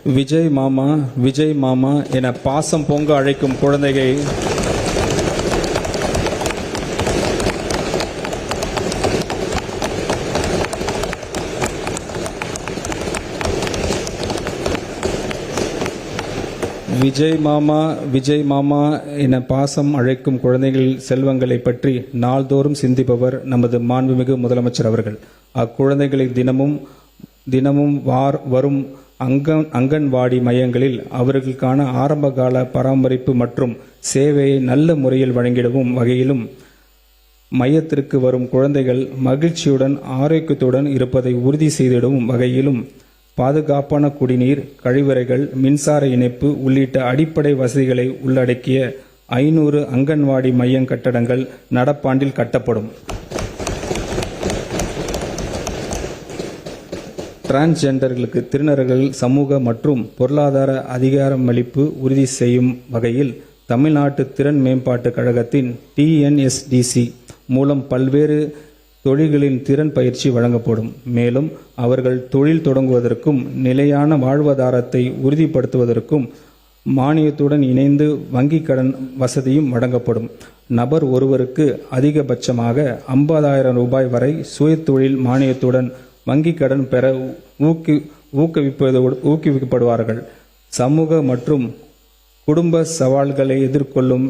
விஜய் மாமா விஜய் மாமா என பாசம் பொங்க அழைக்கும் குழந்தையை விஜய் மாமா விஜய் மாமா என பாசம் அழைக்கும் குழந்தைகள் செல்வங்களை பற்றி நாள்தோறும் சிந்திப்பவர் நமது மாண்புமிகு முதலமைச்சர் அவர்கள். அக்குழந்தைகளை தினமும் வரும் அங்கன்வாடி மையங்களில் அவர்களுக்கான ஆரம்பகால பராமரிப்பு மற்றும் சேவையை நல்ல முறையில் வழங்கிடவும் வகையிலும் மையத்திற்கு வரும் குழந்தைகள் மகிழ்ச்சியுடன் ஆரோக்கியத்துடன் இருப்பதை உறுதி செய்திடவும் வகையிலும் பாதுகாப்பான குடிநீர், கழிவறைகள், மின்சார இணைப்பு உள்ளிட்ட அடிப்படை வசதிகளை உள்ளடக்கிய 500 அங்கன்வாடி மைய கட்டடங்கள் நடப்பாண்டில் கட்டப்படும். டிரான்ஸ்ஜெண்டர்களுக்கு திருநர்கள் சமூக மற்றும் பொருளாதார அதிகாரமளிப்பு உறுதி செய்யும் வகையில் தமிழ்நாட்டு திறன் மேம்பாட்டுக் கழகத்தின் TNSDC மூலம் பல்வேறு தொழில்களின் திறன் பயிற்சி வழங்கப்படும். மேலும் அவர்கள் தொழில் தொடங்குவதற்கும் நிலையான வாழ்வாதாரத்தை உறுதிப்படுத்துவதற்கும் மானியத்துடன் இணைந்து வங்கிக் கடன் வசதியும் வழங்கப்படும். நபர் ஒருவருக்கு அதிகபட்சமாக 50,000 ரூபாய் வரை சுயதொழில் மானியத்துடன் வங்கிக் கடன் பெற ஊக்குவிக்கப்படுவார்கள். சமூக மற்றும் குடும்ப சவால்களை எதிர்கொள்ளும்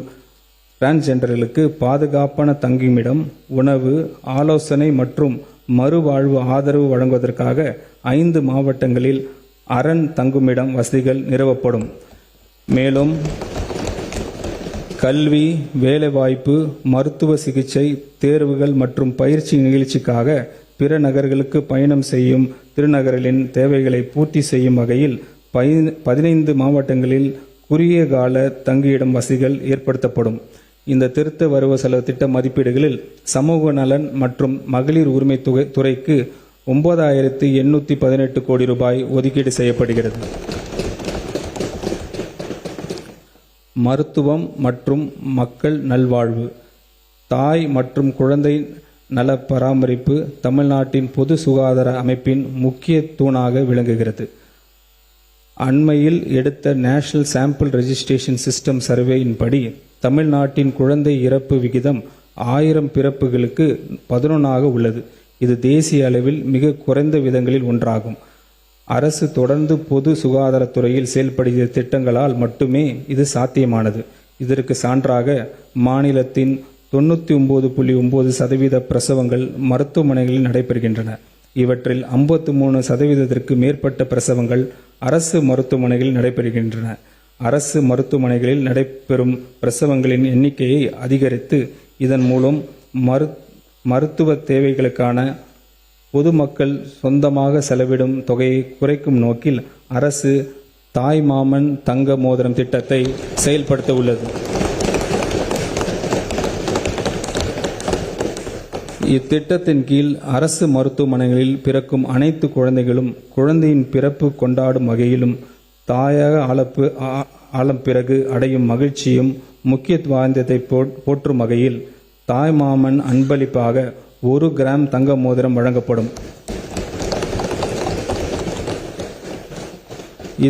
டிரான்ஸ்ஜெண்டர்களுக்கு பாதுகாப்பான தங்குமிடம், உணவு, ஆலோசனை மற்றும் மறுவாழ்வு ஆதரவு வழங்குவதற்காக 5 மாவட்டங்களில் அரண் தங்குமிடம் வசதிகள் நிறுவப்படும். மேலும் கல்வி, வேலைவாய்ப்பு, மருத்துவ சிகிச்சை, தேர்வுகள் மற்றும் பயிற்சி நிகழ்ச்சிக்காக பிற நகர்களுக்கு பயணம் செய்யும் திருநகர்களின் தேவைகளை பூர்த்தி செய்யும் வகையில் 15 மாவட்டங்களில் குறுகிய கால தங்கியிடம் வசதிகள் ஏற்படுத்தப்படும். இந்த திருத்த வரவு செலவு திட்ட மதிப்பீடுகளில் சமூக நலன் மற்றும் மகளிர் உரிமை துறைக்கு 9,818 கோடி ரூபாய் ஒதுக்கீடு செய்யப்படுகிறது. மருத்துவம் மற்றும் மக்கள் நல்வாழ்வு, தாய் மற்றும் குழந்தை நல பராமரிப்பு தமிழ்நாட்டின் பொது சுகாதார அமைப்பின் முக்கிய தூணாக விளங்குகிறது. அண்மையில் எடுத்த நேஷனல் சாம்பிள் ரெஜிஸ்ட்ரேஷன் சிஸ்டம் சர்வேயின்படி தமிழ்நாட்டின் குழந்தை இறப்பு விகிதம் 1000 பிறப்புகளுக்கு 11 உள்ளது. இது தேசிய அளவில் மிக குறைந்த விதங்களில் ஒன்றாகும். அரசு தொடர்ந்து பொது சுகாதாரத்துறையில் செயல்படுகிற திட்டங்களால் மட்டுமே இது சாத்தியமானது. இதற்கு சான்றாக மாநிலத்தின் 99.9% பிரசவங்கள் மருத்துவமனைகளில் நடைபெறுகின்றன. இவற்றில் 53% மேற்பட்ட பிரசவங்கள் அரசு மருத்துவமனைகளில் நடைபெறுகின்றன. அரசு மருத்துவமனைகளில் நடைபெறும் பிரசவங்களின் எண்ணிக்கையை அதிகரித்து இதன் மூலம் மருத்துவ தேவைகளுக்கான பொதுமக்கள் சொந்தமாக செலவிடும் தொகையை குறைக்கும் நோக்கில் அரசு தாய் மாமன் தங்க மோதிரம் திட்டத்தை செயல்படுத்த உள்ளது. இத்திட்டத்தின் கீழ் அரசு மருத்துவமனைகளில் பிறக்கும் அனைத்து குழந்தைகளும் குழந்தையின் பிறப்பு கொண்டாடும் வகையிலும் தாயாக ஆழம் பிறகு அடையும் மகிழ்ச்சியும் முக்கியத்துவத்தை போற்றும் வகையில் தாய் மாமன் அன்பளிப்பாக 1 கிராம் தங்க மோதிரம் வழங்கப்படும்.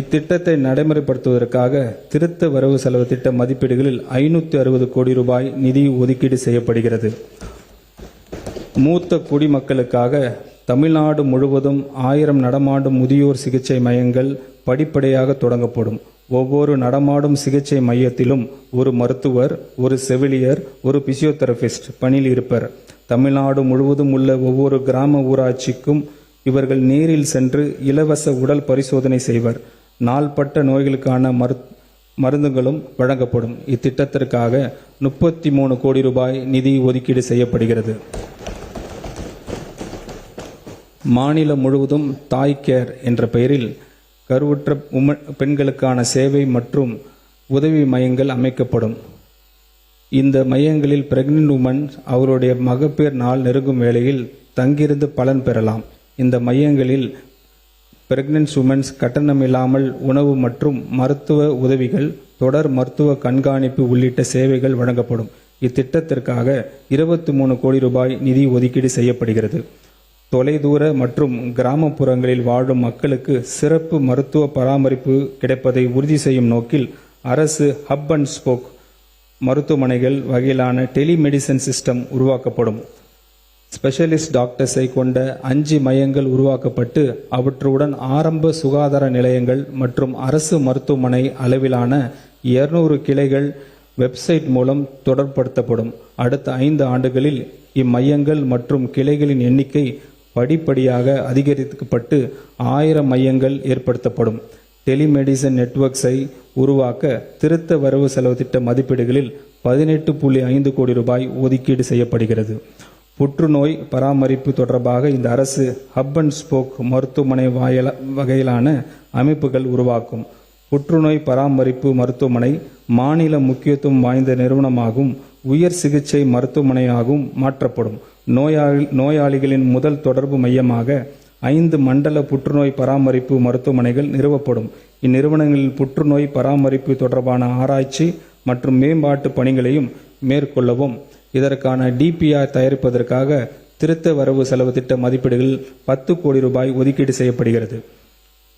இத்திட்டத்தை நடைமுறைப்படுத்துவதற்காக திருத்த வரவு செலவு திட்ட மதிப்பீடுகளில் 560 கோடி ரூபாய் நிதி ஒதுக்கீடு செய்யப்படுகிறது. மூத்த குடிமக்களுக்காக தமிழ்நாடு முழுவதும் 1000 நடமாடும் முதியோர் சிகிச்சை மையங்கள் படிப்படியாக தொடங்கப்படும். ஒவ்வொரு நடமாடும் சிகிச்சை மையத்திலும் ஒரு மருத்துவர், ஒரு செவிலியர், ஒரு பிசியோதெரபிஸ்ட் பணியில் இருப்பர். தமிழ்நாடு முழுவதும் உள்ள ஒவ்வொரு கிராம ஊராட்சிக்கும் இவர்கள் நேரில் சென்று இலவச உடல் பரிசோதனை செய்வர். நாள்பட்ட நோய்களுக்கான மருந்துகளும் வழங்கப்படும். இத்திட்டத்திற்காக 33 கோடி ரூபாய் நிதி ஒதுக்கீடு செய்யப்படுகிறது. மாநிலம் முழுவதும் தாய் கேர் என்ற பெயரில் கருவுற்ற பெண்களுக்கான சேவை மற்றும் உதவி மையங்கள் அமைக்கப்படும். இந்த மையங்களில் பிரெக்னன்ட் உமன் அவருடைய மகப்பேறு நாள் நெருங்கும் வேளையில் தங்கியிருந்து பலன் பெறலாம். இந்த மையங்களில் பிரெக்னன்ட் உமன்ஸ் கட்டணமில்லாமல் உணவு மற்றும் மருத்துவ உதவிகள், தொடர் மருத்துவ கண்காணிப்பு உள்ளிட்ட சேவைகள் வழங்கப்படும். இத்திட்டத்திற்காக 23 கோடி ரூபாய் நிதி ஒதுக்கீடு செய்யப்படுகிறது. தொலைதூர மற்றும் கிராமப்புறங்களில் வாழும் மக்களுக்கு சிறப்பு மருத்துவ பராமரிப்பு கிடைப்பதை உறுதி செய்யும் நோக்கில் அரசு ஹப் அண்ட் ஸ்போக் மருத்துவமனைகள் வகையிலான டெலிமெடிசன் சிஸ்டம் உருவாக்கப்படும். ஸ்பெஷலிஸ்ட் டாக்டர்ஸை கொண்ட 5 மையங்கள் உருவாக்கப்பட்டு அவற்றுடன் ஆரம்ப சுகாதார நிலையங்கள் மற்றும் அரசு மருத்துவமனை அளவிலான 200 கிளைகள் வெப்சைட் மூலம் தொடர்படுத்தப்படும். அடுத்த 5 ஆண்டுகளில் இம்மையங்கள் மற்றும் கிளைகளின் எண்ணிக்கை படிப்படியாக அதிகரிக்கப்பட்டு 1000 மையங்கள் ஏற்படுத்தப்படும். டெலிமெடிசன் நெட்வொர்க்ஸை உருவாக்க திருத்த வரவு செலவு திட்ட மதிப்பீடுகளில் 18.5 கோடி ரூபாய் ஒதுக்கீடு செய்யப்படுகிறது. புற்றுநோய் பராமரிப்பு தொடர்பாக இந்த அரசு ஹப் அண்ட் ஸ்போக் மருத்துவமனை வகையிலான அமைப்புகள் உருவாக்கும். புற்றுநோய் பராமரிப்பு மருத்துவமனை மாநில முக்கியத்துவம் வாய்ந்த நிறுவனமாகவும் உயர் சிகிச்சை மருத்துவமனையாகவும் மாற்றப்படும். நோயாளிகளின் முதல் தொடர்பு மையமாக 5 மண்டல புற்றுநோய் பராமரிப்பு மருத்துவமனைகள் நிறுவப்படும். இந்நிறுவனங்களில் புற்றுநோய் பராமரிப்பு தொடர்பான ஆராய்ச்சி மற்றும் மேம்பாட்டு பணிகளையும் மேற்கொள்ளவும். இதற்கான டிபிஆர் தயாரிப்பதற்காக திருத்த வரவு செலவு திட்ட மதிப்பீடுகளில் 10 கோடி ரூபாய் ஒதுக்கீடு செய்யப்படுகிறது.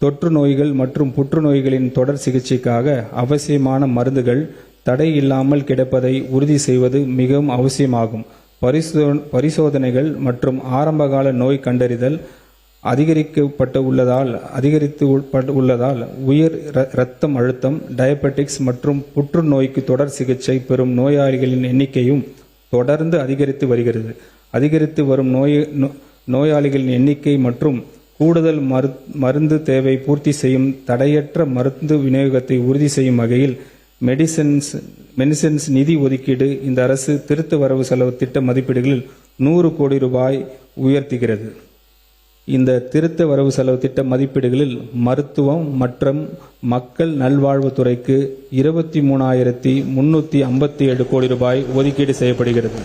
தொற்று நோய்கள் மற்றும் புற்றுநோய்களின் தொடர் சிகிச்சைக்காக அவசியமான மருந்துகள் தடை இல்லாமல் கிடைப்பதை உறுதி செய்வது மிகவும் அவசியமாகும். பரிசோதனைகள் மற்றும் ஆரம்பகால நோய் கண்டறிதல் அதிகரித்து உள்ளதால் உயர் இரத்த அழுத்தம், டயபெட்டிக்ஸ் மற்றும் புற்றுநோய்க்கு தொடர் சிகிச்சை பெறும் நோயாளிகளின் எண்ணிக்கையும் தொடர்ந்து அதிகரித்து வருகிறது. அதிகரித்து வரும் நோயாளிகளின் எண்ணிக்கை மற்றும் கூடுதல் மருந்து தேவை பூர்த்தி செய்யும் தடையற்ற மருந்து விநியோகத்தை உறுதி செய்யும் வகையில் மெடிசின்ஸ் நிதி ஒதுக்கீடு இந்த அரசு திருத்த வரவு செலவு திட்ட மதிப்பீடுகளில் 100 கோடி ரூபாய் உயர்த்துகிறது. இந்த திருத்த வரவு செலவு திட்ட மதிப்பீடுகளில் மருத்துவம் மற்றும் மக்கள் நல்வாழ்வுத்துறைக்கு 23,357 கோடி ரூபாய் ஒதுக்கீடு செய்யப்படுகிறது.